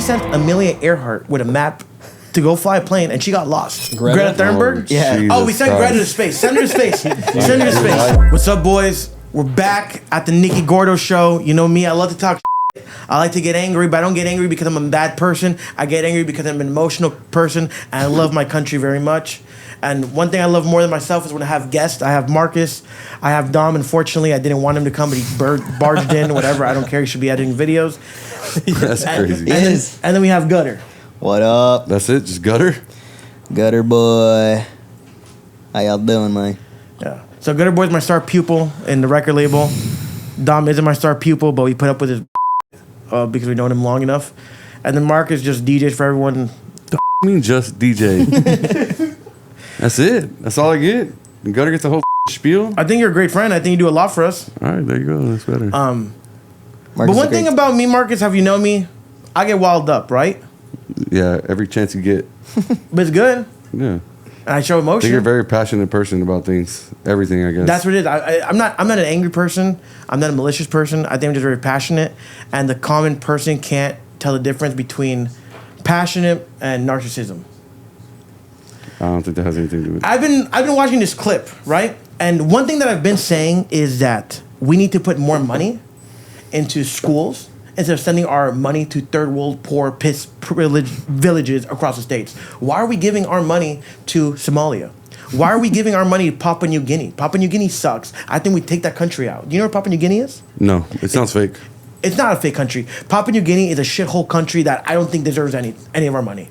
we sent Amelia Earhart with a map to go fly a plane, and she got lost. Greta Thunberg? Oh, we sent Greta to space. Send her to space. Send her to space. What's up, boys? We're back at the Nikki Gordo show. You know me, I love to talk shit. I like to get angry, but I don't get angry because I'm a bad person. I get angry because I'm an emotional person, and I love my country very much. And one thing I love more than myself is when I have guests. I have Marcus, I have Dom. Unfortunately, I didn't want him to come, but he barged in, whatever. I don't care. He should be editing videos. That's crazy. And then we have Gutter. What up? That's it? Just Gutter? Gutter boy. How y'all doing, man? Yeah. So Gutter Boy's my star pupil in the record label. Dom isn't my star pupil, but we put up with his because we known him long enough. And then Marcus just DJs for everyone. The mean just DJ? That's it. That's all I get. And Gutter gets the whole spiel. I think you're a great friend. I think you do a lot for us. All right, there you go. That's better. But one thing about me, Marcus, have you known me? I get wild up, right? Yeah, every chance you get. But it's good. Yeah. And I show I emotion. think you're a very passionate person about things. Everything, I guess. That's what it is. I'm not an angry person. I'm not a malicious person. I think I'm just very passionate. And the common person can't tell the difference between passionate and narcissism. I don't think that has anything to do with it. I've been watching this clip, right? And one thing that I've been saying is that we need to put more money into schools instead of sending our money to third world poor piss privileged villages across the states. Why are we giving our money to Somalia? Why are we giving our money to Papua New Guinea? Papua New Guinea sucks. I think we take that country out. Do you know where Papua New Guinea is? No, it sounds fake. It's not a fake country. Papua New Guinea is a shithole country that I don't think deserves any of our money.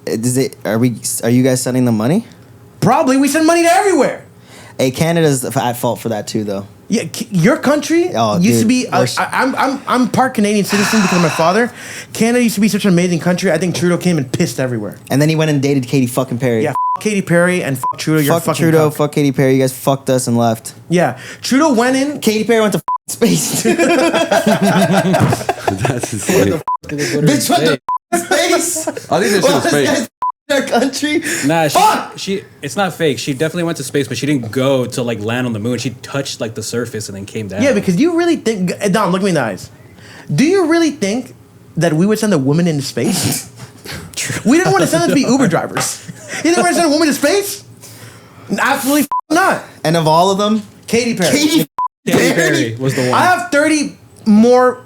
Are you guys sending them money? Probably. We send money to everywhere. Hey, Canada's at fault for that too, though. Yeah, your country used to be. I'm part Canadian citizen because of my father. Canada used to be such an amazing country. I think Trudeau came and pissed everywhere. And then he went and dated Katy fucking Perry. Yeah, Katy Perry and Trudeau. You're fuck Trudeau, fuck Katy Perry. You guys fucked us and left. Yeah, Trudeau went in. Katy Perry went to space. That's insane. Bitch went to space. I think that shit was fake. Our country. Nah, she it's not fake. She definitely went to space, but she didn't go to like land on the moon. She touched like the surface and then came down. Yeah, because you really think, Dom, look me in the eyes. Do you really think that we would send a woman into space? We didn't want to send them to be Uber drivers. You didn't want to send a woman to space? Absolutely not. And of all of them, Katy Perry. Katy Perry was the one. I have 30 more.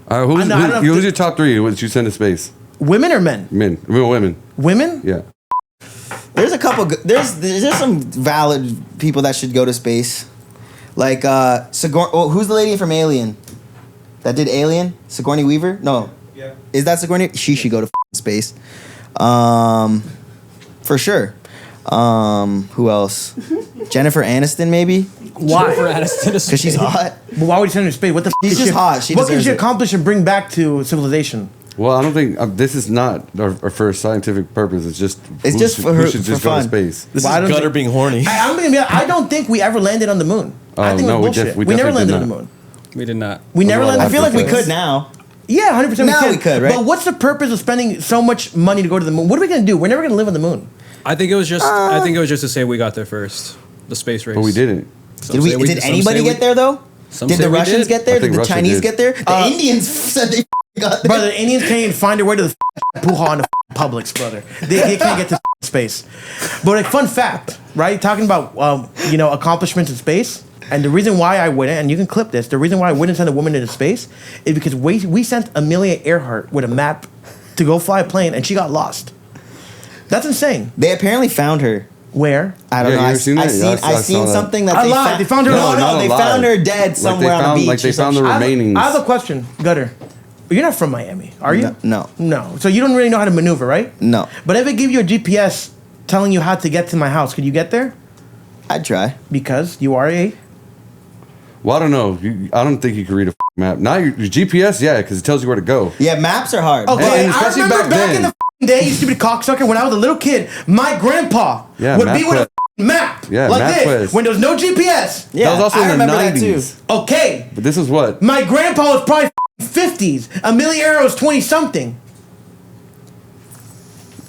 All right, who's your top three? What did you send to space? Women or men? Men. Women. Women? Yeah. there's a couple. There's some valid people that should go to space, like who's the lady from Alien that did Alien? Sigourney Weaver? No. Yeah. Is that Sigourney? She should go to space, for sure. Who else? Jennifer Aniston, maybe. Why? Jennifer Aniston is Because she's hot. But why would you send her to space? What the? She's just hot. What can she accomplish and bring back to civilization? Well, I don't think this is not for a scientific purpose. It's just for should just go to space. This Well, I is don't Gutter think- being horny. I don't think we ever landed on the moon. I think no, it was bullshit. we We never definitely landed did on the not. moon. We did not. We never landed. I feel like we because- could now. Yeah, 100%. Now we could, right? But what's the purpose of spending so much money to go to the moon? What are we gonna do? We're never gonna live on the moon. I think it was just. I think it was just to say we got there first. The space race. But we didn't. Some Did say Did some anybody say get there though? Some Did say the we Russians did. get there? I Did think the Russia Chinese did. get there? The Indians said they got there. Brother, the Indians can't even find their way to the Puja in the Publix, brother. They can't get to space. But like, fun fact, right? Talking about accomplishments in space, and the reason why I wouldn't, and you can clip this, the reason why I wouldn't send a woman into space is because we sent Amelia Earhart with a map to go fly a plane, and she got lost. That's insane. They apparently found her. Where? I don't Yeah, know. you I ever seen that? Yeah, I seen saw that. something that I lied. They found her alive. No, not they alive. found her dead somewhere on a beach. Like they or found the some shit. remainings. I have a question, Gutter. You're not from Miami, are you? No. No. So you don't really know how to maneuver, right? No. But if I give you a GPS telling you how to get to my house, could you get there? I'd try. Because you are a... Well, I don't know. I don't think you can read a map. Now your GPS, yeah, because it tells you where to go. Yeah, maps are hard. Okay, And I especially remember back back then. in the day, you stupid cocksucker, when I was a little kid, my grandpa would be with a map Yeah, like this MapQuest. when there was no GPS. Yeah, That was also I in the remember that 90s. Okay, But this is what? my grandpa was probably 50s. Amelia Earhart was 20-something.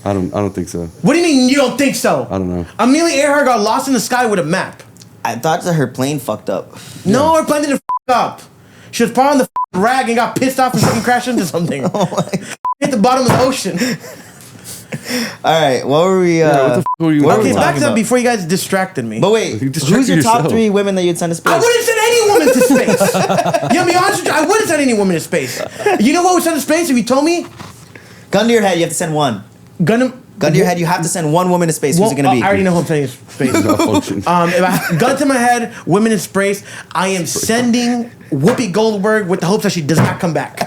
I don't think so. What do you mean you don't think so? I don't know. Amelia Earhart got lost in the sky with a map. I thought that her plane fucked up. No, her plane didn't up. She was probably on the rag and got pissed off and fucking crashed into something. Hit the bottom of the ocean. All right, what were we? Yeah, what the fuck were you what were we Okay, talking back to that about? before you guys distracted me. But wait, You distracted who's your top yourself. 3 women that you'd send to space? I wouldn't send any woman to space. Yeah, be honest with you, I wouldn't send any woman to space. You know what would send to space if you told me? Gun to your head, you have to send one. Gun to your head, you have to send one woman to space. Who's it gonna be? I already know who I'm sending to space. Malfunction. If I gun to my head, women in space, I am sending Whoopi Goldberg with the hopes that she does not come back.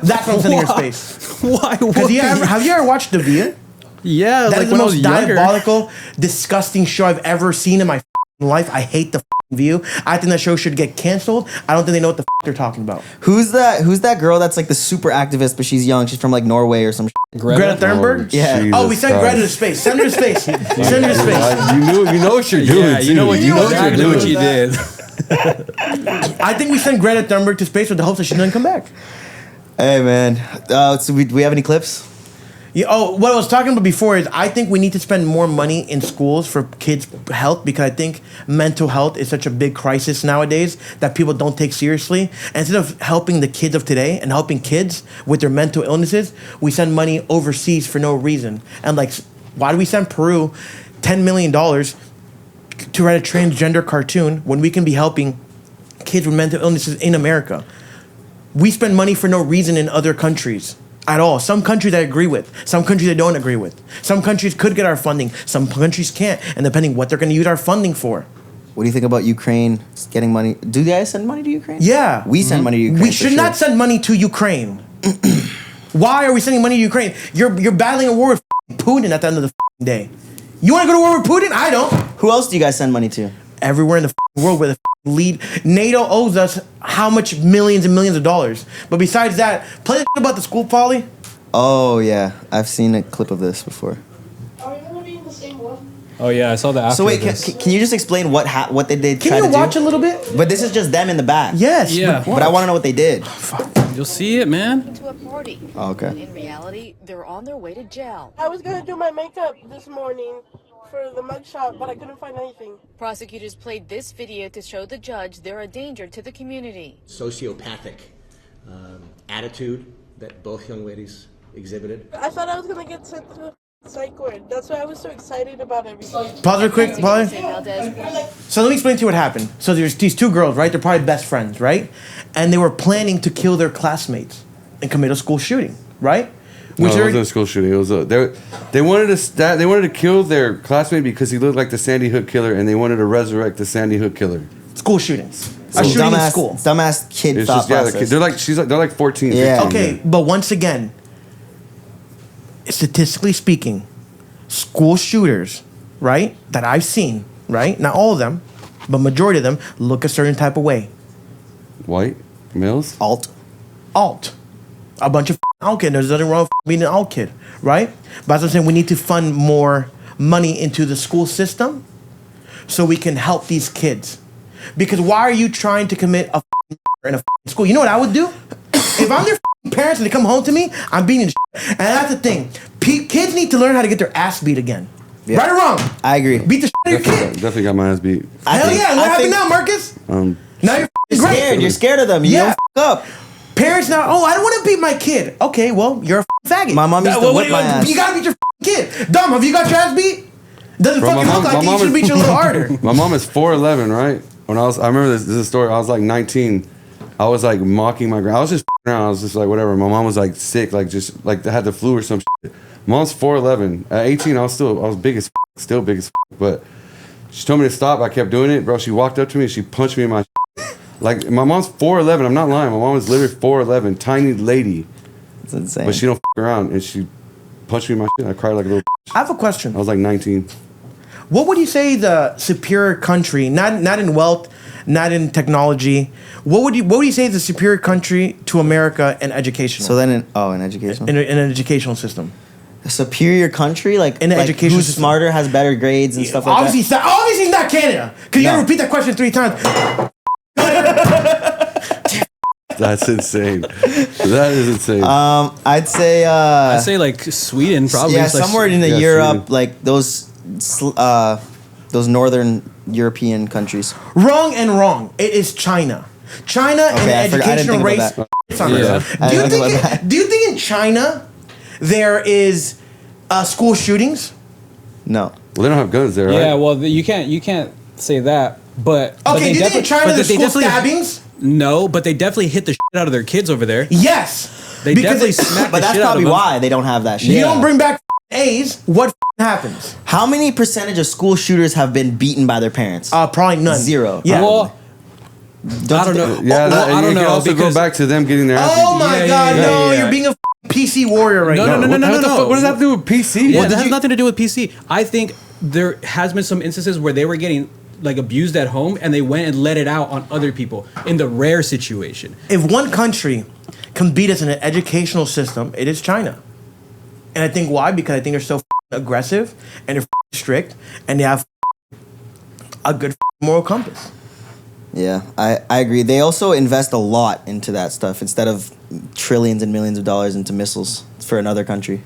That's what I'm sending her to space. Why? Because have you ever watched The View? Yeah, That like is the when I was most younger. diabolical, disgusting show I've ever seen in my life. I hate The View. I think that show should get canceled. I don't think they know what the they're talking about. Who's that girl that's like the super activist, but she's young? She's from like Norway or some shit. Greta Thunberg? Yeah. Oh, we sent Greta to space. Send her to space. Send her to space. You know what you're doing. Yeah, you know what You know exactly what what you you're did. I think we send Greta Thunberg to space with the hopes that she doesn't come back. Hey man, so do we have any clips? Yeah, what I was talking about before is I think we need to spend more money in schools for kids' health because I think mental health is such a big crisis nowadays that people don't take seriously. And instead of helping the kids of today and helping kids with their mental illnesses, we send money overseas for no reason. And like, why do we send Peru $10 million to write a transgender cartoon when we can be helping kids with mental illnesses in America? We spend money for no reason in other countries. At all. Some countries I agree with. Some countries I don't agree with. Some countries could get our funding. Some countries can't. And depending what they're going to use our funding for. What do you think about Ukraine getting money? Do you guys send money to Ukraine? Yeah. We send money to Ukraine. We should not send money to Ukraine. Why are we sending money to Ukraine? You're battling a war with Putin at the end of the day. You want to go to war with Putin? I don't. Who else do you guys send money to? Everywhere in the world where the lead NATO owes us how much millions and millions of dollars. But besides that, play the about the school poly. Oh yeah, I've seen a clip of this before. Are we gonna be in the same one? Oh yeah, I saw that after So wait, this. can you just explain what they did? Can try you to watch do? a little bit? But this is just them in the back. Yes. Yeah. But I want to know what they did. You'll see it, man. To a party. Oh, okay. In reality, they're on their way to jail. I was gonna do my makeup this morning for the mugshot, but I couldn't find anything. Prosecutors played this video to show the judge they're a danger to the community. Sociopathic attitude that both young ladies exhibited. I thought I was gonna get sent to a psych ward. That's why I was so excited about everything. Pause real quick, Polly. Valdez So let me explain to you what happened. So there's these two girls, right? They're probably best friends, right? And they were planning to kill their classmates and commit a school shooting, right? No, Which it are- wasn't a school shooting. It was they wanted to kill their classmate because he looked like the Sandy Hook killer, and they wanted to resurrect the Sandy Hook killer. school shootings. So A shooting in dumbass, school. dumbass kid It's thought just yeah, process. they're like 14. Yeah. 15, Okay, but once again, statistically speaking, school shooters, right, that I've seen, right, not all of them, but majority of them look a certain type of way. White males. Alt. Alt. A bunch of alt kid. There's nothing wrong with being an alt kid, right? But as I'm saying, we need to fund more money into the school system so we can help these kids. Because why are you trying to commit a in a school? You know what I would do? If I'm their parents and they come home to me, I'm beating the and that's the thing. Kids need to learn how to get their ass beat again. Yeah. Right or wrong? I agree. Beat the shit out of your kid. Definitely got my ass beat. Hell yeah, what happened now, Marcus? Now you're You're great. scared. You're scared of them. You Yeah. don't up. Parents now, I don't want to beat my kid. Okay, well, you're a faggot. My mom used to whip my ass. You gotta beat your kid. Dumb, have you got your ass beat? Doesn't Bro, fucking my look mom- like my it. You mom should is- beat you a little harder. My mom is 4'11", right? When I remember this is a story. I was like 19. I was like mocking my grand. I was just around. I was just like whatever. My mom was like sick, like just like had the flu or some shit. Mom's 4'11". At 18, I was big as still big as but she told me to stop. I kept doing it, bro. She walked up to me and she punched me in my like my mom's 4'11". I'm not lying. My mom is literally 4'11", tiny lady, It's insane. but she don't around and she punched me in my shit. I cried like a little. I have a question. I was like 19. What would you say the superior country, not in wealth, not in technology, what would you say is the superior country to America in education? so then, in education, in an educational system. a superior country, like In the like education who's system. smarter, has better grades and stuff like Obviously, that. obviously not Canada. Because you No. gotta repeat that question 3 times. That's insane. That is insane. I'd say, I'd say like Sweden, probably. yeah, It's like somewhere in the yeah, Europe, Sweden. like those northern European countries. Wrong and wrong. It is China. China and the I didn't educational think race. about It's on Yeah. us. Do you think in China there is school shootings? No. Well, they don't have guns there, right? Yeah, well, you can't say that, but Okay, do you think in China there's school stabbings? No, but they definitely hit the shit out of their kids over there. Yes. They definitely smack But the that's shit out of probably them. why they don't have that shit. You don't bring back A's, what happens? How many percentage of school shooters have been beaten by their parents? Probably none. 0. Yeah. Well, I don't know. Yeah, Well, and I don't you can know also because go back to them getting their ass Oh beat. my Yeah, God, yeah, no! yeah. You're being a PC warrior right No, now. no, no, no, What the no. fuck- What does that have to do with PC? Yeah, Well, that did has you- nothing to do with PC. I think there has been some instances where they were getting like abused at home and they went and let it out on other people in the rare situation. If one country can beat us in an educational system, it is China. And I think why? Because I think they're so aggressive and they're strict and they have a good moral compass. Yeah, I agree. They also invest a lot into that stuff instead of trillions and millions of dollars into missiles for another country.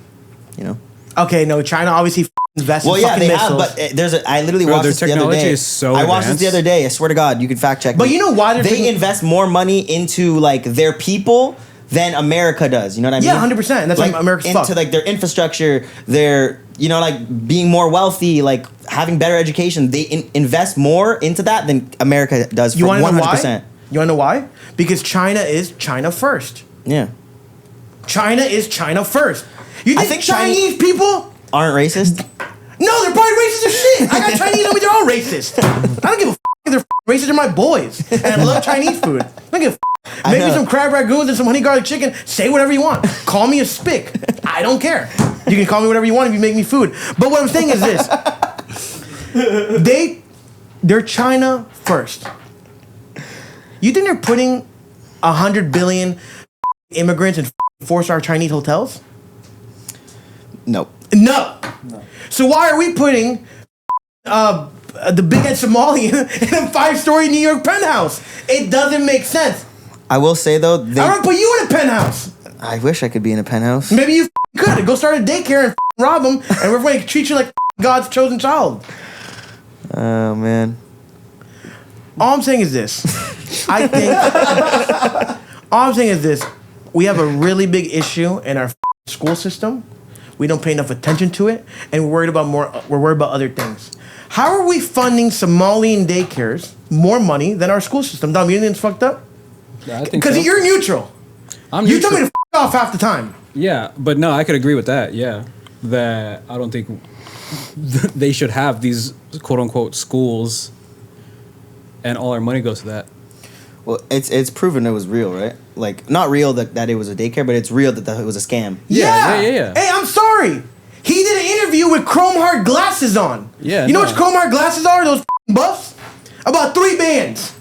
You know? Okay, no, China obviously invests Well, in yeah, fucking they missiles. have, but there's a. I literally Bro, watched their this the other technology day. is so I watched this the advanced. other day. I swear to God, you can fact check. But me. you know why they're they taking- invest more money into like their people than America does. You know what I mean? Yeah, 100%. And that's why like, America's into fucked. like their infrastructure, their like being more wealthy, like having better education. They invest more into that than America does. You for want to know 100%. why? You want to know why? Because China is China first. Yeah, China is China first. You I think, think Chinese people? aren't racist. No, they're probably racist as shit. I got Chinese on me, they're all racist. I don't give a f if they're racist. They're my boys. And I love Chinese food. I don't give a f. I Make me know. some crab ragoons and some honey garlic chicken. Say whatever you want. Call me a spick. I don't care. You can call me whatever you want if you make me food. But what I'm saying is this. They're China first. You think they're putting 100 billion immigrants in 4-star Chinese hotels? Nope. No. So why are we putting the big-head Somalian in a 5-story New York penthouse? It doesn't make sense. I will say though, I'm gonna put you in a penthouse. I wish I could be in a penthouse. Maybe you could go start a daycare and rob them, and we're going to treat you like God's chosen child. Oh man. All I'm saying is this. I think. All I'm saying is this. We have a really big issue in our school system. We don't pay enough attention to it, and we're worried about other things. How are we funding Somalian daycares more money than our school system? Dom, you think it's fucked up? Yeah, I think Because so. you're neutral. I'm You tell me neutral. to off half the time. Yeah, but no, I could agree with that. Yeah, that I don't think they should have these quote unquote schools, and all our money goes to that. Well, it's proven it was real, right? Like not real that it was a daycare, but it's real that it was a scam. Yeah. Hey, I'm sorry. He did an interview with chrome heart glasses on. Yeah, You know no. what chrome heart glasses are? Those buffs? About 3 bands.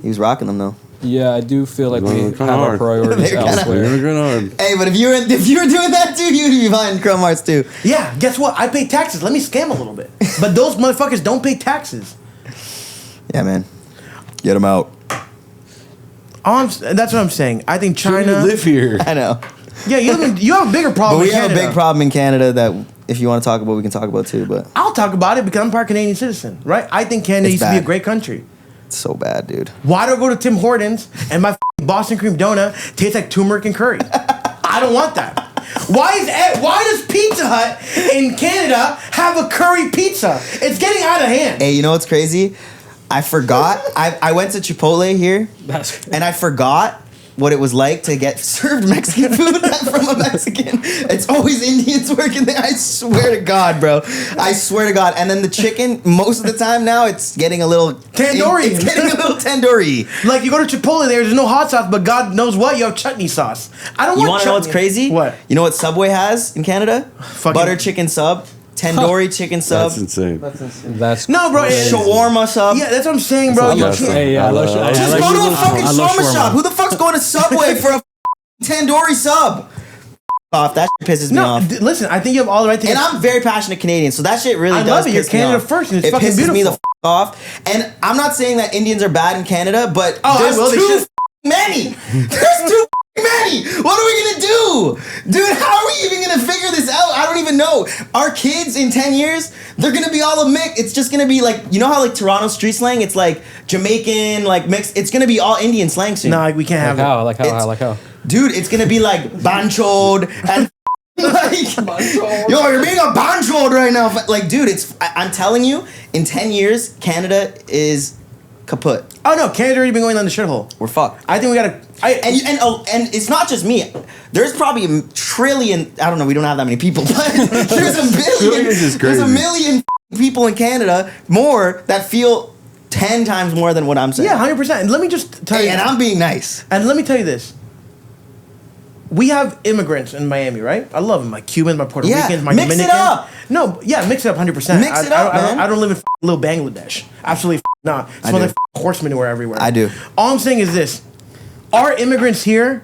He was rocking them though. Yeah, I do feel like Well, we kinda have our hard. priorities They're kinda elsewhere. Immigrant hard. Hey, but if you were doing that too, you'd be buying Chrome Hearts too. Yeah, guess what? I pay taxes. Let me scam a little bit. But those motherfuckers don't pay taxes. Yeah, man. Get them out. That's what I'm saying. I think You China. live here. I know. Yeah, you have a bigger But problem. we in have a Canada. big problem in Canada that if you want to talk about, we can talk about too. But I'll talk about it because I'm part Canadian citizen, right? I think Canada It's used to be a bad. great country. it's so bad, dude. Why do I go to Tim Hortons and my Boston cream donut tastes like turmeric and curry? I don't want that. Why does Pizza Hut in Canada have a curry pizza? It's getting out of hand. Hey, you know what's crazy? I forgot. I went to Chipotle here, and I forgot what it was like to get served Mexican food from a Mexican. It's always Indians working there. I swear to God, bro. I swear to God. And then the chicken, most of the time now, it's getting a little Tandoori. It's getting a little tandoori. Like you go to Chipotle, there's no hot sauce, but God knows what, you have chutney sauce. I don't You want want to know what's chutney. crazy? What? You know what Subway has in Canada? Fucking- Butter chicken sub, tandoori chicken sub, That's insane. That's No, bro. shawarma sub. Yeah, that's what I'm saying, bro. That's You not can't- bad. Hey, I love I Just like go to a shawarma. fucking I love shawarma shop. Who the fuck's going to Subway for a tandoori sub? Off. That shit pisses me No, off. listen, I think you have all the right to And get... I'm very passionate Canadian, so that shit really I does love it. You're piss me Canada off. first, and it's it fucking pisses me the beautiful. off. And I'm not saying that Indians are bad in Canada, but Oh, I there's will. They too should- many. There's too many. What are we gonna do, dude? How are we even gonna figure this out? I don't even know. Our kids in 10 years, They're gonna be all a mix. It's just gonna be like, you know how like Toronto street slang, it's like Jamaican, like mixed. It's gonna be all Indian slang soon. No, like, we can't have it. Like how? Dude, it's gonna be like banchod and like, yo, you're being a banchod right now. Like, dude, I'm telling you, in 10 years, Canada is kaput. Oh no, Canada already been going down the shithole. We're fucked. I think we gotta. And it's not just me. There's probably a trillion. I don't know. We don't have that many people, but there's a billion. There's a million people in Canada more that feel 10 times more than what I'm saying. Yeah, 100%. And let me just tell you. And I'm being nice. And let me tell you this. We have immigrants in Miami, right? I love them. My Cubans, my Puerto Ricans, my mix Dominicans. it up. No, yeah, mix it up 100%. Mix it up, man. I don't live in little Bangladesh. Absolutely not. It smells like horse manure everywhere. I do. All I'm saying is this. Our immigrants here,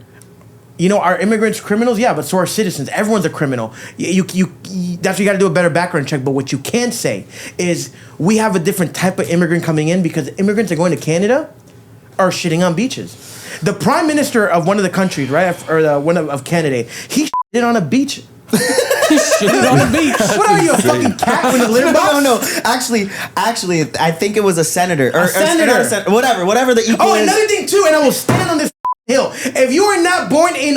are immigrants criminals? Yeah, but so are citizens. Everyone's a criminal. You that's why you got to do a better background check. But what you can say is we have a different type of immigrant coming in because immigrants are going to Canada are shitting on beaches. The prime minister of one of the countries, right, or one of Canada, he shitted on a beach. He shitted on a beach. What are you, a fucking cat with a litter box? No. Actually, I think it was a senator. Or senator. Whatever the equal is. Another thing too, and I will stand on this hill. If you are not born in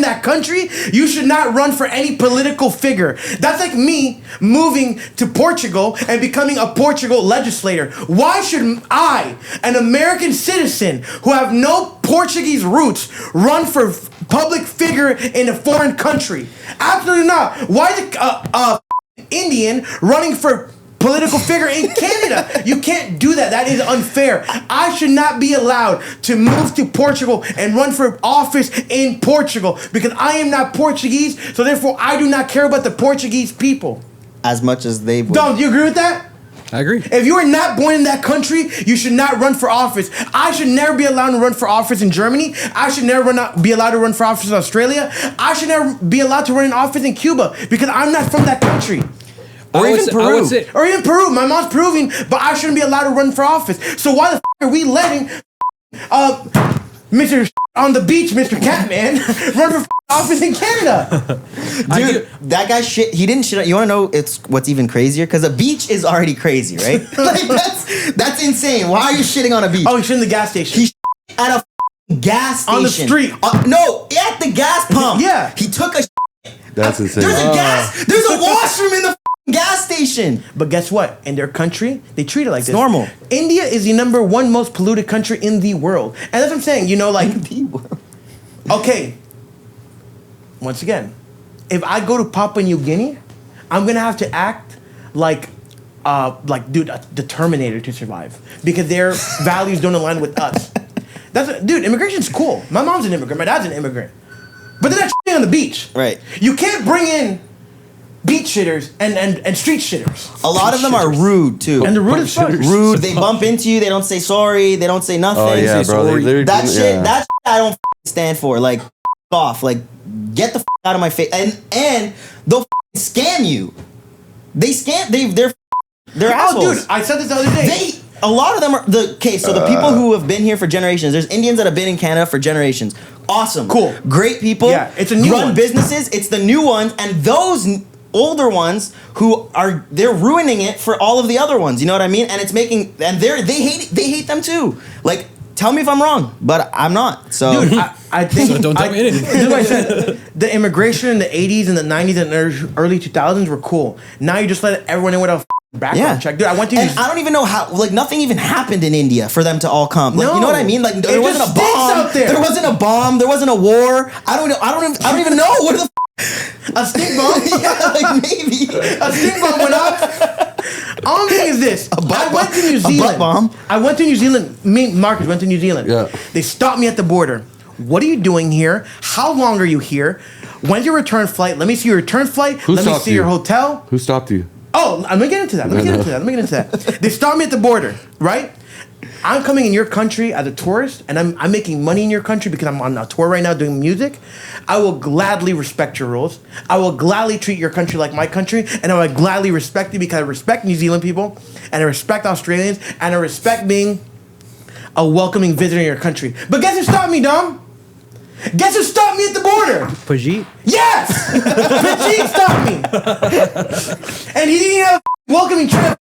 that country, you should not run for any political figure. That's like me moving to Portugal and becoming a Portugal legislator. Why should I, an American citizen who have no Portuguese roots, run for public figure in a foreign country? Absolutely not. Why the Indian running for political figure in Canada? You can't do that. That is unfair. I should not be allowed to move to Portugal and run for office in Portugal because I am not Portuguese, so therefore I do not care about the Portuguese people. As much as they would. Dom, do you agree with that? I agree. If you are not born in that country, you should not run for office. I should never be allowed to run for office in Germany. I should never be allowed to run for office in Australia. I should never be allowed to run in office in Cuba because I'm not from that country. Or even Peru. My mom's Peruvian, but I shouldn't be allowed to run for office. So why the are we letting Mr. on the beach, Mr. Catman, run for office in Canada? Dude, that guy shit. He didn't shit. You want to know what's even crazier? Because a beach is already crazy, right? Like that's insane. Why are you shitting on a beach? Oh, he shit in the gas station. He shit at a gas station on the street. No, at the gas pump. Yeah, he took a. That's insane. There's a washroom in the gas station. But guess what? In their country, they treat it like this. It's normal. India is the #1 most polluted country in the world. And that's what I'm saying, like... In the world. Okay. Once again, if I go to Papua New Guinea, I'm going to have to act like the Terminator to survive. Because their values don't align with us. Dude, immigration's cool. My mom's an immigrant. My dad's an immigrant. But they're not shitting on the beach. Right. You can't bring in beach shitters and street shitters. A lot of them are rude too. And the rude as fuck. Rude. They bump into you. They don't say sorry. They don't say nothing. Oh yeah, bro. That shit I don't stand for. Like, off. Like, get the out of my face. And they'll scam you. They're assholes. Oh, dude, I said this the other day. A lot of them are the people who have been here for generations. There's Indians that have been in Canada for generations. Awesome. Cool. Great people. Yeah, it's a new run one. Businesses. It's the new ones, and those older ones they're ruining it for all of the other ones. You know what I mean? And it's making they hate them too. Like, tell me if I'm wrong, but I'm not. So, dude, I think so don't tell me anything. This is what I said. The immigration in the 80s and the 90s and early 2000s were cool. Now you just let everyone in without a background check. Dude, I went to I don't even know how. Like, nothing even happened in India for them to all come. Like, you know what I mean? Like, there wasn't a bomb out there. There wasn't a bomb. There wasn't a war. I don't even know what the. A stink bomb? Yeah, like maybe. A stink bomb went off. All I'm saying is this. I went to New Zealand. A butt bomb? I went to New Zealand. Me and Marcus went to New Zealand. Yeah. They stopped me at the border. What are you doing here? How long are you here? When's your return flight? Let me see your return flight. Let me see your hotel. Who stopped you? Oh, I'm gonna get into that. Let me get into that. They stopped me at the border, right? I'm coming in your country as a tourist, and I'm making money in your country because I'm on a tour right now doing music. I will gladly respect your rules. I will gladly treat your country like my country, and I will gladly respect you because I respect New Zealand people, and I respect Australians, and I respect being a welcoming visitor in your country. But guess who stopped me, Dom? Guess who stopped me at the border? Pajit? Yes! Pajit stopped me! And he didn't have a welcoming tray of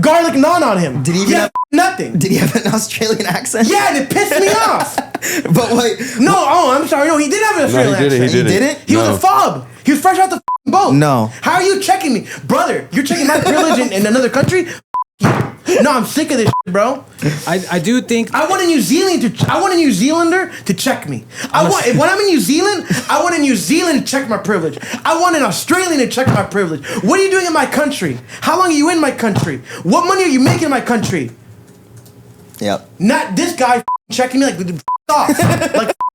garlic naan on him. Did he even have nothing? Did he have an Australian accent? Yeah, and it pissed me off. But wait. I'm sorry. No, he did have an Australian accent. He did it. He didn't? He was a fob. He was fresh out the boat. No. How are you checking me? Brother, you're checking my privilege in another country? No, I'm sick of this shit, bro. I do think I want a New Zealander to check me. When I'm in New Zealand, I want a New Zealand to check my privilege. I want an Australian to check my privilege. What are you doing in my country? How long are you in my country? What money are you making in my country? Yep. Not this guy checking me like off.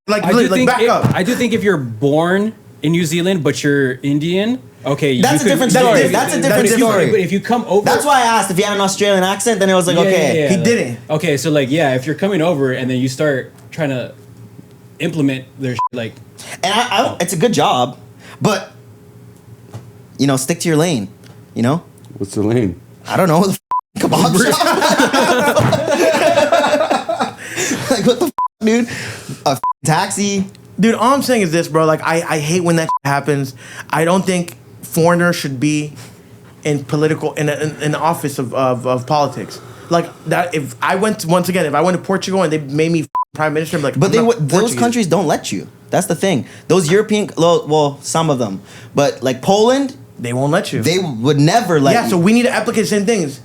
Back up. I do think if you're born in New Zealand but you're Indian, okay, That's a different story. That's a different story. But if you come over, That's why I asked if he had an Australian accent. Then it was like, okay. He didn't. Okay, so like, yeah, if you're coming over and then you start trying to implement their like, And it's a good job, but stick to your lane. What's the lane? I don't know. The kebab shop. Like what the dude? A taxi. Dude, all I'm saying is this, bro. Like, I hate when that happens. I don't think foreigners should be in the office of politics. Like that. If I went to Portugal and they made me prime minister, I'm like, but those countries don't let you. That's the thing. Those European, well, some of them, but like Poland, they won't let you. They would never let you. Yeah, so we need to applicate the same things.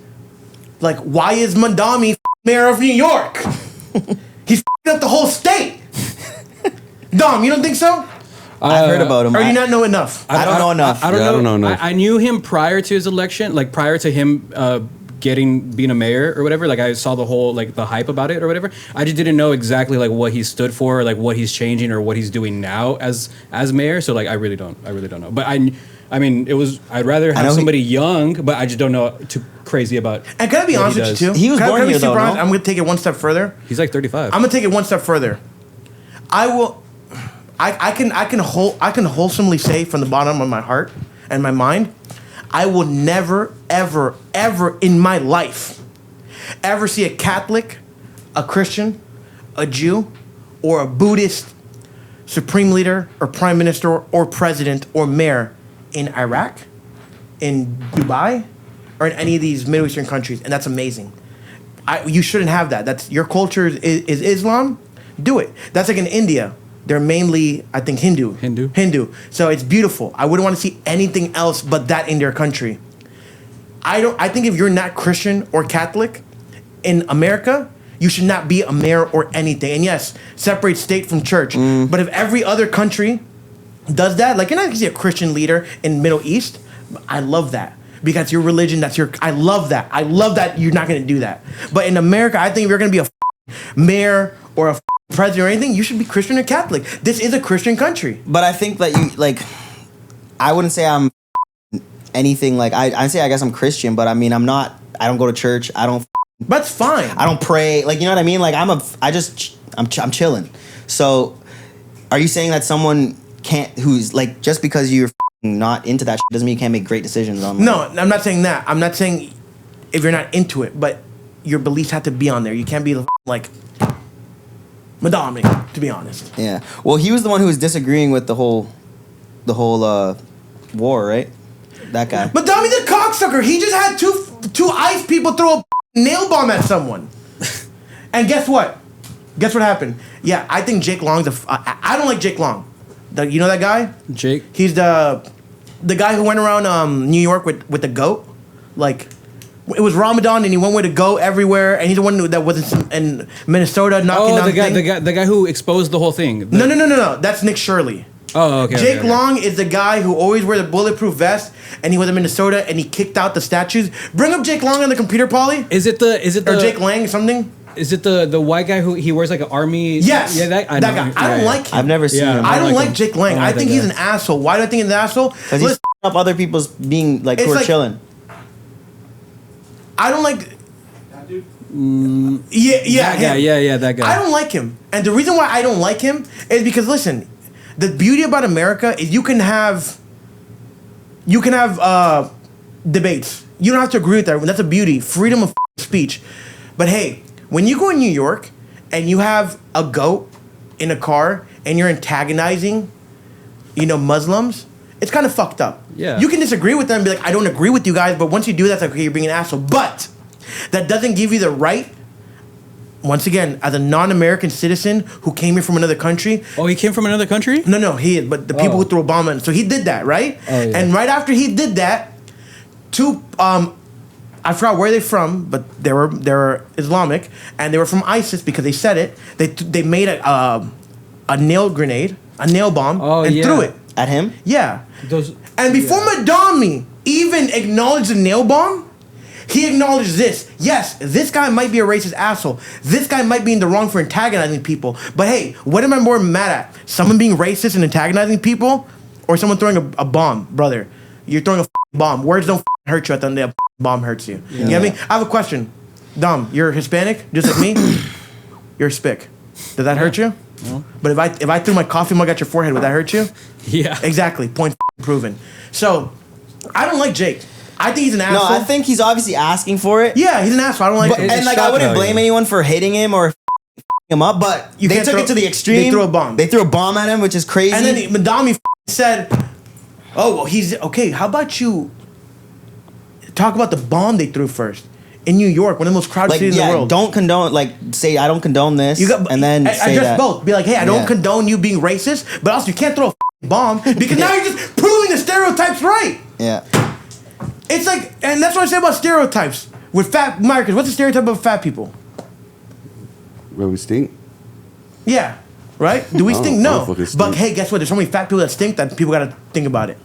Like, why is Mandami mayor of New York? He's up the whole state. Dom, you don't think so? I've heard about him. Or do you not know enough? I don't know enough. I don't know enough. I knew him prior to his election, like prior to him being a mayor or whatever. Like I saw the whole the hype about it or whatever. I just didn't know exactly like what he stood for, or, like what he's changing or what he's doing now as mayor. So like I really don't know. But I mean, I'd rather have somebody young, but I just don't know too crazy about. And can I be honest with you too? He was born here though. No? I'm going to take it one step further. He's like 35. I'm going to take it one step further. I can wholesomely say from the bottom of my heart and my mind, I will never, ever, ever in my life ever see a Catholic, a Christian, a Jew, or a Buddhist supreme leader or prime minister or president or mayor in Iraq, in Dubai, or in any of these Middle Eastern countries, and that's amazing. You shouldn't have that. That's your culture is Islam. Do it. That's like in India. They're mainly, I think, Hindu. So it's beautiful. I wouldn't want to see anything else but that in their country. I think if you're not Christian or Catholic in America, you should not be a mayor or anything. And yes, separate state from church. But if every other country does that, like you're not going to see a Christian leader in Middle East, I love that. Because your religion, I love that. I love that you're not going to do that. But in America, I think if you're going to be a mayor or a president or anything, you should be Christian or Catholic. This is a Christian country. But I think that I wouldn't say I'm anything like, I say I guess I'm Christian, but I mean, I don't go to church. That's fine. I don't pray. Like, you know what I mean? Like, I'm chilling. So are you saying that someone who's like, just because you're not into that shit doesn't mean you can't make great decisions on No, I'm not saying that. I'm not saying if you're not into it, but your beliefs have to be on there. You can't be like Madame, to be honest. Yeah. Well, he was the one who was disagreeing with the whole war, right? That guy. Madame the cocksucker. He just had two ICE people throw a nail bomb at someone. And guess what? Guess what happened? Yeah, I think Jake Long's I don't like Jake Long. You know that guy? Jake? He's the guy who went around New York with the goat. Like, it was Ramadan and he went with a goat everywhere, and he's the one that was in Minnesota knocking down the guy who exposed the whole thing. No. That's Nick Shirley. Oh, okay. Jake Long is the guy who always wears a bulletproof vest, and he was in Minnesota and he kicked out the statues. Bring up Jake Long on the computer, Paulie. Is it or Jake Lang or something? Is it the white guy who he wears like an army? Yes. Yeah, that guy. I don't like him. I've never seen him. I don't like Jake Lang. I think he's an asshole. Why do I think he's an asshole? Because he's up other people's being like who are chilling. I don't like. That guy. That guy. I don't like him, and the reason why I don't like him is because listen, the beauty about America is you can have debates. You don't have to agree with that. That's a beauty, freedom of speech. But hey, when you go in New York and you have a goat in a car and you're antagonizing Muslims, it's kind of fucked up. Yeah. You can disagree with them and be like, I don't agree with you guys, but once you do that, it's like, okay, you're being an asshole. But that doesn't give you the right, once again, as a non-American citizen who came here from another country. Oh, he came from another country? No, he is, but the people who threw Obama in. So he did that, right? Oh, yeah. And right after he did that, I forgot where they're from, but they were Islamic, and they were from ISIS because they said it. They made a nail grenade, a nail bomb, and threw it. At him? Yeah. And before Madami even acknowledged the nail bomb, he acknowledged this. Yes, this guy might be a racist asshole. This guy might be in the wrong for antagonizing people. But hey, what am I more mad at? Someone being racist and antagonizing people, or someone throwing a bomb, brother? You're throwing a bomb. Words don't hurt you at the end of the day. A bomb hurts you. You get me? I have a question. Dom, you're Hispanic, just like me. You're spick. Does that hurt you? No. But if I threw my coffee mug at your forehead, would that hurt you? Yeah. Exactly. Point proven. So, I don't like Jake. I think he's an asshole. No, I think he's obviously asking for it. Yeah, he's an asshole. I don't like But, it. and like, I wouldn't blame anyone for hitting him or him up, but You they can't took throw- it to the extreme. they threw a bomb. They threw a bomb at him, which is crazy. And then Madami said, oh, well, he's... Okay, how about you talk about the bomb they threw first? In New York, one of the most crowded like, cities in the world. don't condone, like, say, I don't condone this, and then say address that. both. Be like, hey, I don't condone you being racist, but also you can't throw a bomb because now you're just proving the stereotypes right. Yeah. It's like, and that's what I say about stereotypes. With fat Americans, what's the stereotype of fat people? Where we stink? Yeah, right? Do we I don't- stink? I don't No. fucking stink. But hey, guess what? There's so many fat people that stink that people gotta think about it.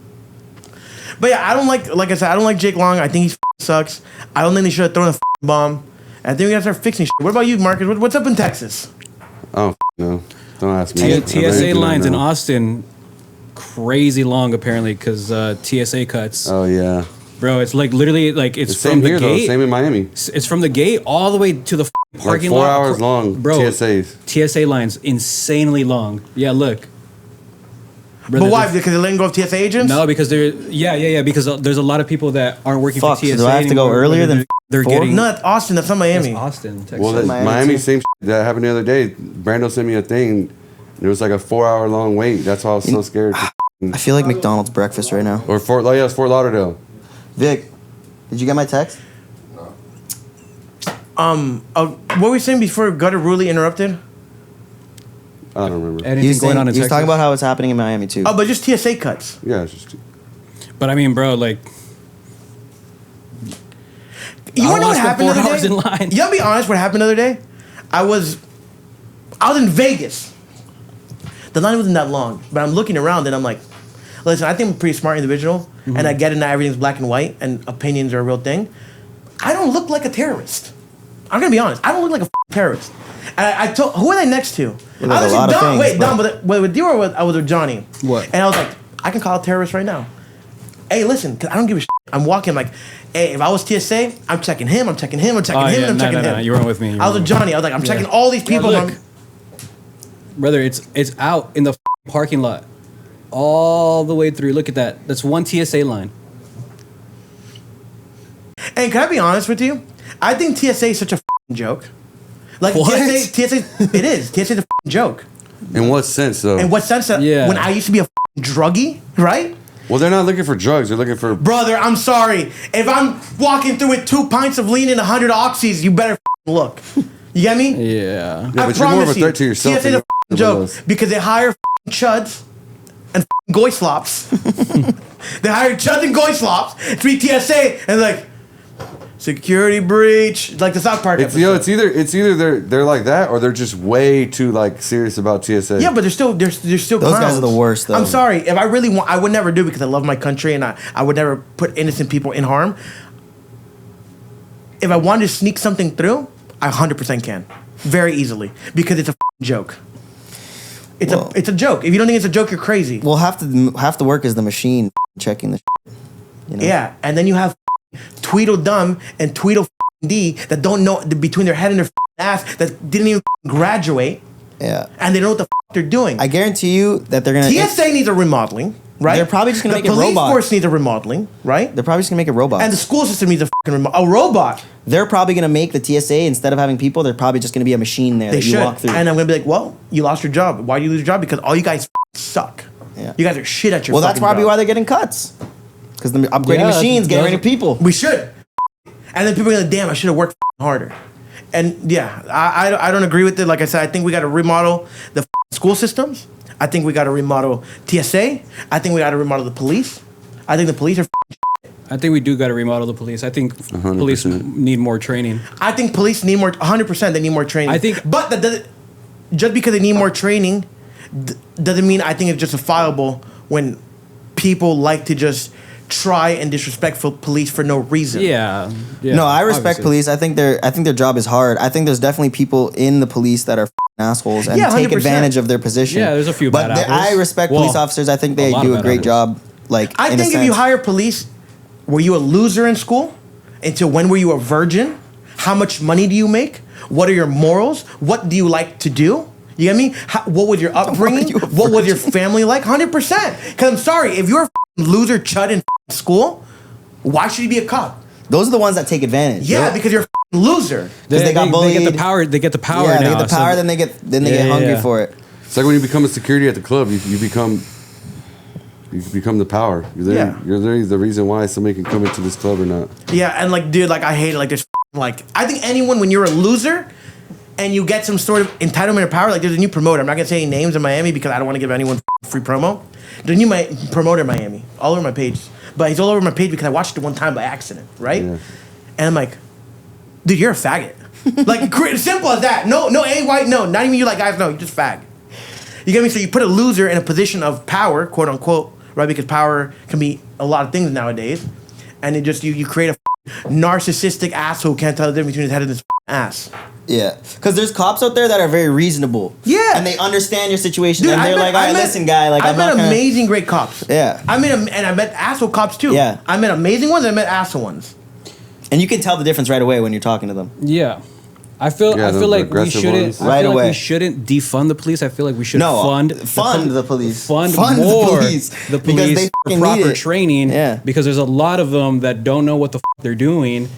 But yeah, I don't like I said, I don't like Jake Long. I think he sucks. I don't think they should have thrown a bomb. I think we gotta start fixing shit. What about you, Marcus? What's up in Texas? Oh, no. Don't ask me. TSA lines in Austin, crazy long apparently because TSA cuts. Oh, yeah. Bro, it's like literally like it's Same from the here, though. gate. Same in Miami. It's from the gate all the way to the Like parking 4 lot. hours long, bro. TSAs. TSA lines insanely long. Yeah, look. Brother, But why? there's- Because they're letting go of TSA agents? No, because because there's a lot of people that aren't working Fuck, for so TSA. do I have to go anymore, earlier whether than they're 4? getting No, that's Austin. That's not that's Miami. Austin, Texas. Well, Miami Miami, too. same that happened the other day. Brando sent me a thing. And it was like a 4 hour long wait. That's why I was so scared. I feel like McDonald's breakfast right now. Or Fort Lauderdale. Vic, did you get my text? What were we saying before Gutter Ruley interrupted? I don't remember. Anything He was, going on in he was Texas? talking about how it's happening in Miami too. Oh, but just TSA cuts. Yeah, it's just. But I mean, bro, like You want to know what spend happened the 4 other hours day? in line. You gotta be honest. What happened the other day? I was in Vegas. The line wasn't that long, but I'm looking around and I'm like, listen, I think I'm a pretty smart individual, and I get it. Not everything's black and white, and opinions are a real thing. I don't look like a terrorist. I'm gonna be honest. I don't look like a terrorist. And I told, who are they next to? like I was a lot of Dom, things, wait, but- Dom, with you or I was with Johnny. What? And I was like, I can call a terrorist right now. Hey, listen, 'cause I don't give a shit. I'm walking like, hey, if I was TSA, I'm checking him, I'm checking him, I'm checking him, I'm checking him. You weren't with me. I was with Johnny. I was like, I'm checking all these people. look. Brother, it's out in the parking lot, all the way through. Look at that. That's one TSA line. And can I be honest with you? I think TSA is such a joke. Like What? TSA, it is. TSA is a joke. In what sense, though? In what sense? That Yeah. when I used to be a druggie, right? Well, they're not looking for drugs. They're looking for. Brother, I'm sorry. If I'm walking through with 2 pints of lean and 100 oxys, you better look. You get me? Yeah. Yeah, but you're more of a threat to yourself. TSA than is a everybody joke else. because they hire chuds and goy slops. They hire chuds and goy slops to be TSA and like security breach, like the South Park It's episode. it's either they're like that or they're just way too like serious about TSA. Yeah, but they're still Those clowns. guys are the worst, though. I'm sorry. If I really want, I would never do it because I love my country and I would never put innocent people in harm. If I wanted to sneak something through, I 100% can, very easily, because it's a joke. It's a joke. If you don't think it's a joke, you're crazy. Well, half the work is the machine checking the. You know? Yeah, and then you have Tweedledum and Tweedledee that don't know between their head and their ass that didn't even graduate, Yeah. and they don't know what the they're doing. I guarantee you that they're gonna. TSA needs a remodeling, right? They're probably just gonna make it The police robots. force needs a remodeling, right? They're probably just gonna make it robots. And the school system needs a robot. They're probably gonna make the TSA instead of having people. They're probably just gonna be a machine there They that you should. walk through. And I'm gonna be like, well, you lost your job. Why did you lose your job? Because all you guys suck. Yeah. You guys are shit at your Well, that's fucking probably job. why they're getting cuts. Because they're upgrading machines, getting rid of people. We should. And then people are like, damn, I should have worked harder. And yeah, I don't agree with it. Like I said, I think we got to remodel the school systems. I think we got to remodel TSA. I think we got to remodel the police. I think the police are. I think we do got to remodel the police. I think 100%. police need more training. I think police need more. 100%, they need more training. I think, but that doesn't. Just because they need more training, doesn't mean I think it's justifiable when people like to just try and disrespect police for no reason. Yeah. No, I respect obviously. police. I think their job is hard. I think there's definitely people in the police that are assholes and Yeah, take 100%. advantage of their position. Yeah, there's a few but bad apples. I respect Well, police officers. I think they a lot do of a bad great apples. job. Like, I in a think if you sense. hire police, were you a loser in school? Until when were you a virgin? How much money do you make? What are your morals? What do you like to do? You get me? What was your upbringing? you a What was your family like? 100%. Because I'm sorry, if you're a loser chud in loser, why should you be a cop? Those are the ones that take advantage. Yeah, because you're a loser. Because they got They bullied. get the power. They get the power. Yeah, now, they get the power, so- then they get Yeah, hungry yeah. for it. It's like when you become a security at the club, you become the power. Yeah. You're literally the reason why somebody can come into this club or not. Yeah, and like, dude, like I hate it. Like, there's like, I think anyone when you're a loser and you get some sort of entitlement or power, like there's a new promoter. I'm not gonna say any names in Miami because I don't want to give anyone free promo. The new promoter in Miami, all over my page, but he's all over my page because I watched it one time by accident, right? Yeah. And I'm like, dude, you're a faggot. Like, simple as that. No, white, no, not even you like guys. No, you just fag. You get me? So you put a loser in a position of power, quote unquote, right? Because power can be a lot of things nowadays, and it just you create a narcissistic asshole who can't tell the difference between his head and his ass. Yeah, because there's cops out there that are very reasonable. Yeah. and they understand your situation, Dude, and they're like, "All right, listen, guy, like I I'm met not gonna." amazing, great cops. Yeah. I met asshole cops too. Yeah. I met amazing ones. I met asshole ones. And you can tell the difference right away when you're talking to them. Yeah. I feel Yeah, the like we aggressive shouldn't ones. I Right feel like away. we shouldn't defund the police. I feel like we should No, fund the police. Fund the more police, the because police they for fucking need proper it. training. Yeah. Because there's a lot of them that don't know what the they're doing.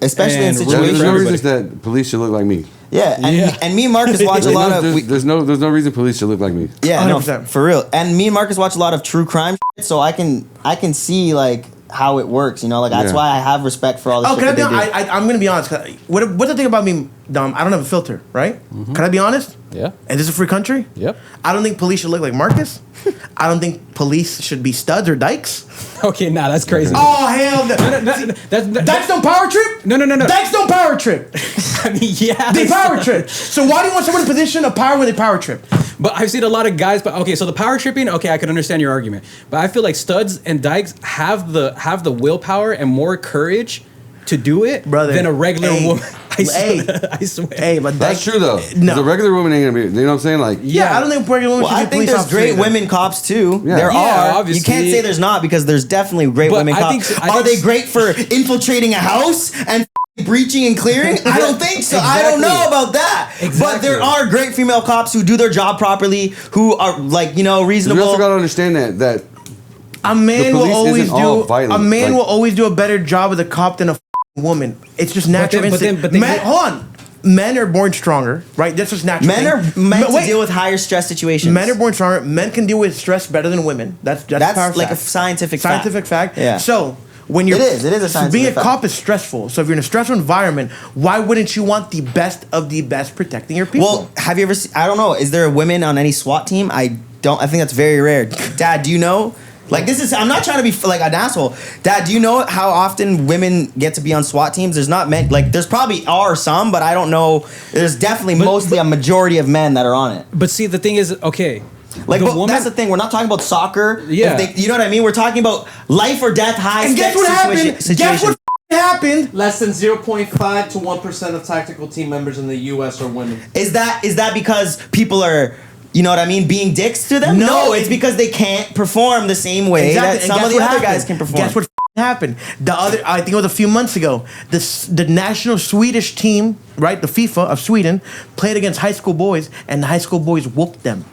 Especially in And really situations. There's no everybody. reason that police should look like me. Yeah, and, Yeah. and me and Marcus watch a lot of. There's no reason police should look like me. Yeah, no, 100%. for real. And me and Marcus watch a lot of true crime shit, so I can see like how it works. You know, like that's Yeah. why I have respect for all the Oh, shit can I that be they honest? do. I'm gonna be honest. What's the thing about me, Dom? I don't have a filter, right? Can I be honest? Yeah. And this is a free country? Yep. I don't think police should look like Marcus. I don't think police should be studs or dykes. Okay, nah, that's crazy. Oh, hell no. Dykes don't power trip? No. Dykes don't power trip. I mean, yeah. They that's- power trip. So why do you want someone in a position of power when they power trip? But I've seen a lot of guys. But okay, so the power tripping. Okay, I can understand your argument. But I feel like studs and dykes have the willpower and more courage to do it, Brother, than a regular hey, woman. I hey, swear. I swear. Hey, but That's true though. No. The regular woman ain't gonna be. You know what I'm saying? Like, Yeah, I don't think regular women Well, should I be think police there's officers great either. women cops too. Yeah. There Yeah, are. obviously. You can't say there's not because there's definitely great But women I cops. think- I are think- they great for infiltrating a house and breaching and clearing? I don't think so. I don't know Exactly. about that. But Exactly. there are great female cops who do their job properly, who are like we reasonable. also gotta understand that A man The will police always isn't all do. violent, A man like- will always do a better job with a cop than a woman. It's just natural then- instinct. but then- Men, hold on. Men are born stronger, right? That's just natural. Men are thing. meant to Wait. deal with higher stress situations. Men are born stronger. Men can deal with stress better than women. That's That's power like fact. a scientific fact. Yeah. So when you're It is a scientific being a fact. cop is stressful. So if you're in a stressful environment, why wouldn't you want the best of the best protecting your people? Well, have you ever seen, I don't know, is there a women on any SWAT team? I think that's very rare. Dad, do you know? Like I'm not trying to be like an asshole. Dad, do you know how often women get to be on SWAT teams? There's not many, like there's probably are some, but I don't know. There's definitely mostly a majority of men that are on it. But see, the thing is, okay. Like, the but that's the thing. We're not talking about soccer. Yeah. You know what I mean? We're talking about life or death, high and guess stakes what happened? Guess situation. what happened? Less than 0.5 to 1% of tactical team members in the U.S. are women. Is that because people are, you know what I mean, being dicks to them? No, It's because they can't perform the same way that And some guess of the what other happened? guys can perform. Guess what happened? I think it was a few months ago. The national Swedish team, right, the FIFA of Sweden, played against high school boys, and the high school boys whooped them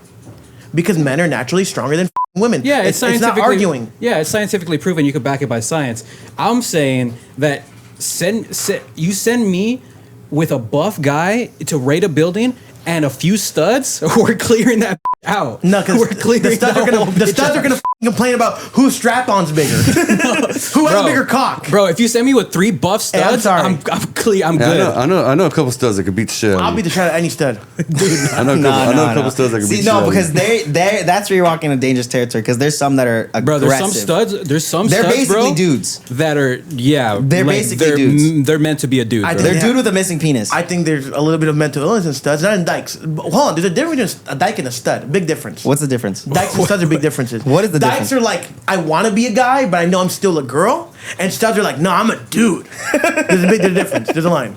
because men are naturally stronger than women. Yeah, it's not scientifically arguing. Yeah, it's scientifically proven. You can back it by science. I'm saying that you send me with a buff guy to raid a building and a few studs who are clearing that Ow. No, because We're clearing the studs that are gonna whole the bitch studs are out. gonna complain about whose strap-on's bigger, who has a bigger cock. Bro, if you send me with 3 buff Hey, I'm studs, sorry. I'm clear. I'm Yeah, good. I know a couple studs that could beat the shit out of I'll you. beat the shit out of any stud. I know a couple studs that could beat See, the shit out no, of because you. they that's where you're walking into dangerous territory. Because there's some that are aggressive. Bro, there's some studs. There's some They're studs, basically bro, dudes. that are They're basically dudes. They're meant to be a dude. I Bro. think- They're dude with a missing penis. I think there's a little bit of mental illness in studs, not in dykes. Hold on, there's a difference in a dyke and a stud. Big difference. What's the difference? Dykes and studs are big differences. What is the Dykes difference? are like, I want to be a guy, but I know I'm still a girl. And studs are like, no, I'm a dude. There's a big difference. There's a line.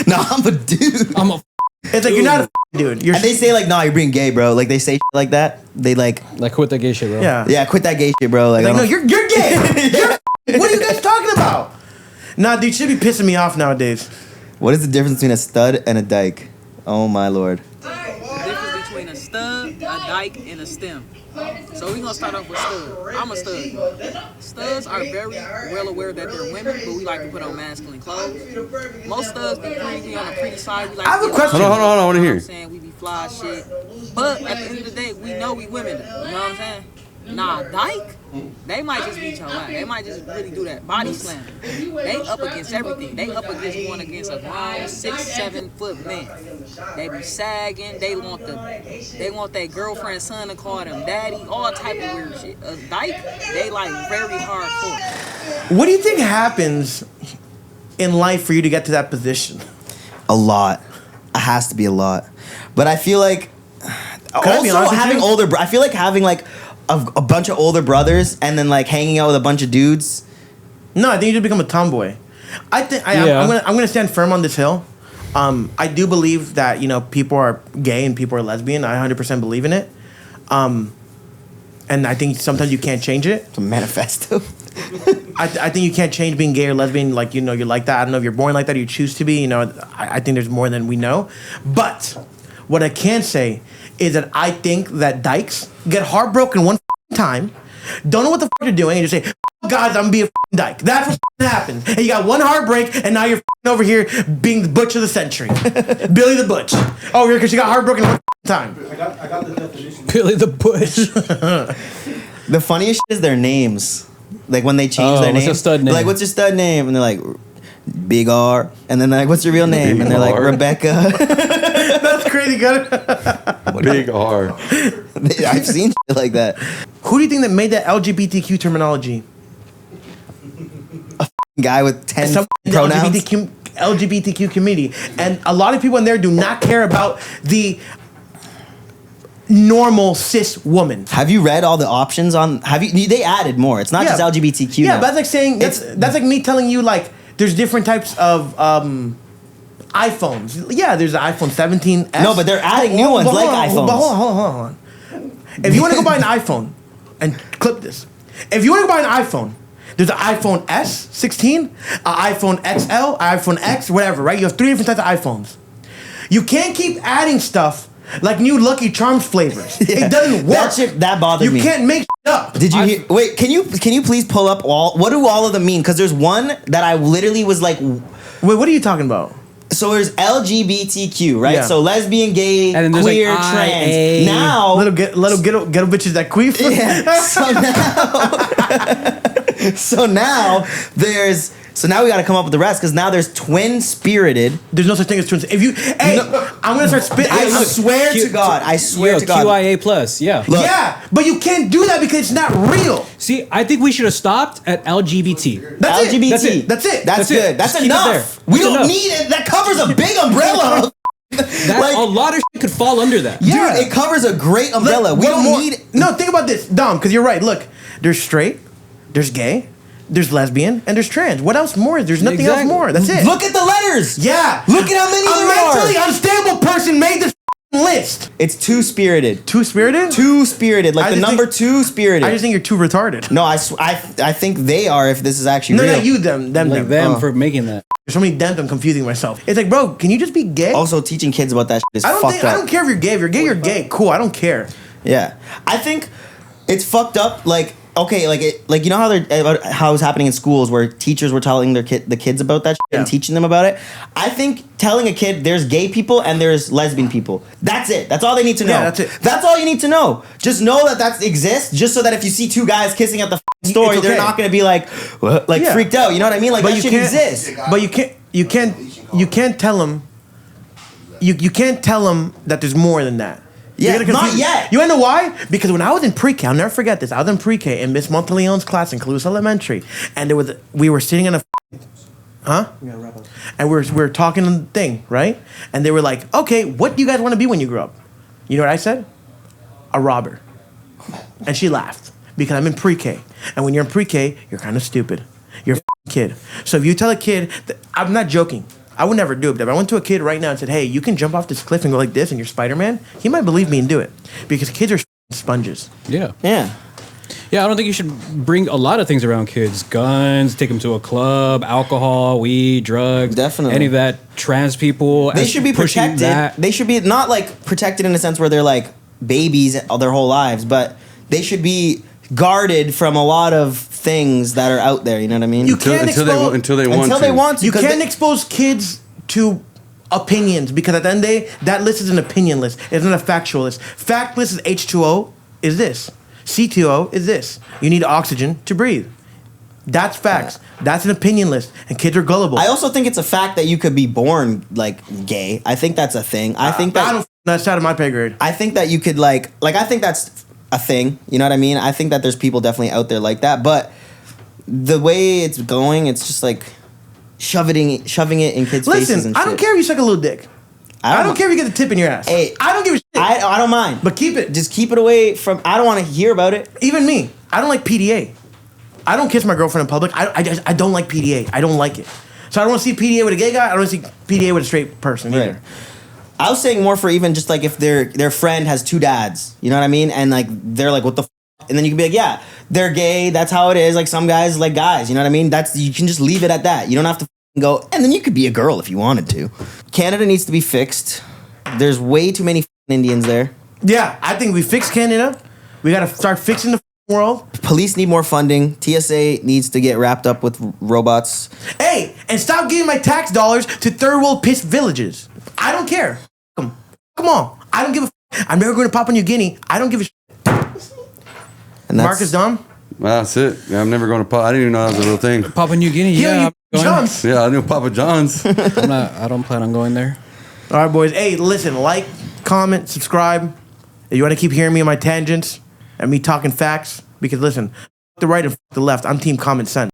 No, I'm a dude. I'm a It's like, you're not a dude. You're And they say like, nah, you're being gay, bro. Like they say shit like that. They like, quit that gay shit, bro. yeah. quit that gay shit, bro. Like, Like, I no, don't- you're gay. What are you guys talking about? Nah, dude, you should be pissing me off nowadays. What is the difference between a stud and a dyke? Oh my lord. The difference between a stud, a dyke, and a stem. So we're gonna start off with stud. I'm a stud. Studs are very well aware that they're women, but we like to put on masculine clothes. Most studs be pretty on the pretty side. We like I have to a get question. lined Hold on, I wanna up, hear. you know what I'm saying? We be fly as shit. But at the end of the day, we know we women. You know what I'm saying? Nah, dyke, they might just beat your ass. They might just really do that body slam. They up against everything. They up against going against a grown 6-7 foot man. They be sagging. They want their girlfriend, son to call them daddy. All type of weird shit. A dyke, they like very hardcore. What do you think happens in life for you to get to that position? A lot. It has to be a lot. But I feel like I be also honest with having you? older. I feel like having like a bunch of older brothers and then like hanging out with a bunch of dudes. No, I think you just become a tomboy. I think Yeah. I'm gonna stand firm on this hill. I do believe that people are gay and people are lesbian. I 100% believe in it. And I think sometimes you can't change it. It's a manifesto. I think you can't change being gay or lesbian. Like you're like that. I don't know if you're born like that or you choose to be. I think there's more than we know. But what I can say is that I think that dykes get heartbroken one time, don't know what the fuck they're doing, and just say, "God, I'm gonna be a dyke." That's what happens. And you got one heartbreak, and now you're over here being the butch of the century, Billy the Butch. Over here because you got heartbroken one time. I got the definition. Billy the Bush. The funniest shit is their names. Like when they change their what's name. your stud name? Like, what's your stud name? And they're like, Big R. And then they're like, what's your real name? And they're like, R. Rebecca. That's crazy good. Big R. I've seen shit like that. Who do you think that made that LGBTQ terminology? Guy with 10 Some pronouns. LGBTQ community, and a lot of people in there do not care about the normal cis woman. Have you read all the options on? They added more. It's not just LGBTQ. Yeah, now. but that's like saying that's like me telling you like there's different types of iPhones. Yeah, there's the iPhone 17s. No, but they're adding new ones like iPhones. But hold on. If you want to go buy an iPhone, and clip this. If you want to buy an iPhone, there's an iPhone S 16, an iPhone XL, iPhone X, whatever, right? You have 3 different types of iPhones. You can't keep adding stuff like new Lucky Charms flavors. Yeah. It doesn't work. That bothered me. You can't make shit up. Did you hear? Wait, can you please pull up what do all of them mean? Because there's one that I literally was like, Wait, what are you talking about? so there's LGBTQ, right? Yeah. So lesbian, gay, And then there's queer, like trans. IA. Now, Little ghetto bitches that queef. yeah. So now we got to come up with the rest because now there's twin spirited. There's no such thing as twins. If you, I'm gonna start spitting. I swear to God. I swear to God. QIA plus, yeah. Look. Yeah, but you can't do that because it's not real. See, I think we should have stopped at LGBT. That's LGBT. It. That's it. That's That's it. good. That's Just keep it enough. there. We That's don't enough. need it. That covers a big umbrella. That, a lot of shit could fall under that. Yeah. Dude, it covers a great umbrella. Look, We what don't more- need. No, think about this, Dom, because you're right. Look, there's straight, there's gay, there's lesbian, and there's trans. What else more? There's nothing else Exactly. more. That's it. Look at the letters. Yeah. Look at how many A there mentally are. unstable person made this list. It's two spirited. Two spirited? Two spirited. Like I the just number think- two spirited. I just think you're too retarded. No, I think they are. If this is actually No, real. not you, them. Like them Oh. for making that. There's so many them, I'm confusing myself. It's like, bro, can you just be gay? Also, teaching kids about that shit is I fucked up. don't care if you're gay. If you're gay, you're gay. Cool, I don't care. Yeah, I think it's fucked up. Like okay, like you know how how it's happening in schools where teachers were telling the kids about that shit and teaching them about it. I think telling a kid there's gay people and there's lesbian people. That's it. That's all they need to know. Yeah, that's it. That's all you need to know. Just know that exists. Just so that if you see two guys kissing at the store, It's okay. they're not gonna be like freaked out. You know what I mean? Like that shit exists. But you can't tell them. You can't tell them that there's more than that. Yeah, You're gonna not confuse- yet. You wanna know why? Because when I was in pre-K, I'll never forget this. I was in pre-K in Miss Monteleone's class in Cluse Elementary, and we were sitting in a, and we were talking on the thing, right? And they were like, "Okay, what do you guys want to be when you grow up?" You know what I said? A robber. And she laughed because I'm in pre-K, and when you're in pre-K, you're kind of stupid. You're a kid. So if you tell a kid, I'm not joking. I would never do it. But if I went to a kid right now and said, "Hey, you can jump off this cliff and go like this, and you're Spider-Man," he might believe me and do it because kids are sponges. Yeah. Yeah. Yeah, I don't think you should bring a lot of things around kids. Guns, take them to a club, alcohol, weed, drugs. Definitely. Any of that. Trans people. They should be pushing protected. that. They should be not like protected in a sense where they're like babies all their whole lives, but they should be guarded from a lot of things that are out there. You know what I mean? You can't until they want to. You can't expose kids to opinions because at the end of the day, that list is an opinion list. It's not a factual list. Fact list is H2O is this. C2O is this. You need oxygen to breathe. That's facts. That's an opinion list, and kids are gullible. I also think it's a fact that you could be born like gay. I think that's a thing. I think that that's out of my pay grade. I think that you could like I think that's a thing. You know what I mean? I think that there's people definitely out there like that, but the way it's going, it's just like shoving it in kids' faces and shit. I don't care if you suck a little dick. I don't care if you get the tip in your ass. Hey, I don't give a shit. I don't mind. But keep it. Just keep it away from. I don't want to hear about it. Even me. I don't like PDA. I don't kiss my girlfriend in public. I don't like PDA. I don't like it. So I don't want to see PDA with a gay guy. I don't want to see PDA with a straight person either. Right. I was saying more for even just like if their friend has two dads. You know what I mean? And like they're like, what the f-? And then you can be like, yeah, they're gay. That's how it is. Like some guys like guys. You know what I mean? You can just leave it at that. You don't have to go. And then you could be a girl if you wanted to. Canada needs to be fixed. There's way too many Indians there. Yeah, I think we fixed Canada. We got to start fixing the world. Police need more funding. TSA needs to get wrapped up with robots. Hey, and stop giving my tax dollars to third world pissed villages. I don't care. Come on. I don't give a I'm never going to Papua New Guinea. I don't give a shit. And Marcus Dom? Well, that's it. Yeah, I'm never going to I didn't even know that was a real thing. Papua New Guinea, yeah. John's. Yeah, I knew Papa John's. I don't plan on going there. All right, boys. Hey, listen, like, comment, subscribe. If you want to keep hearing me on my tangents and me talking facts, because listen, the right and the left, I'm team common sense.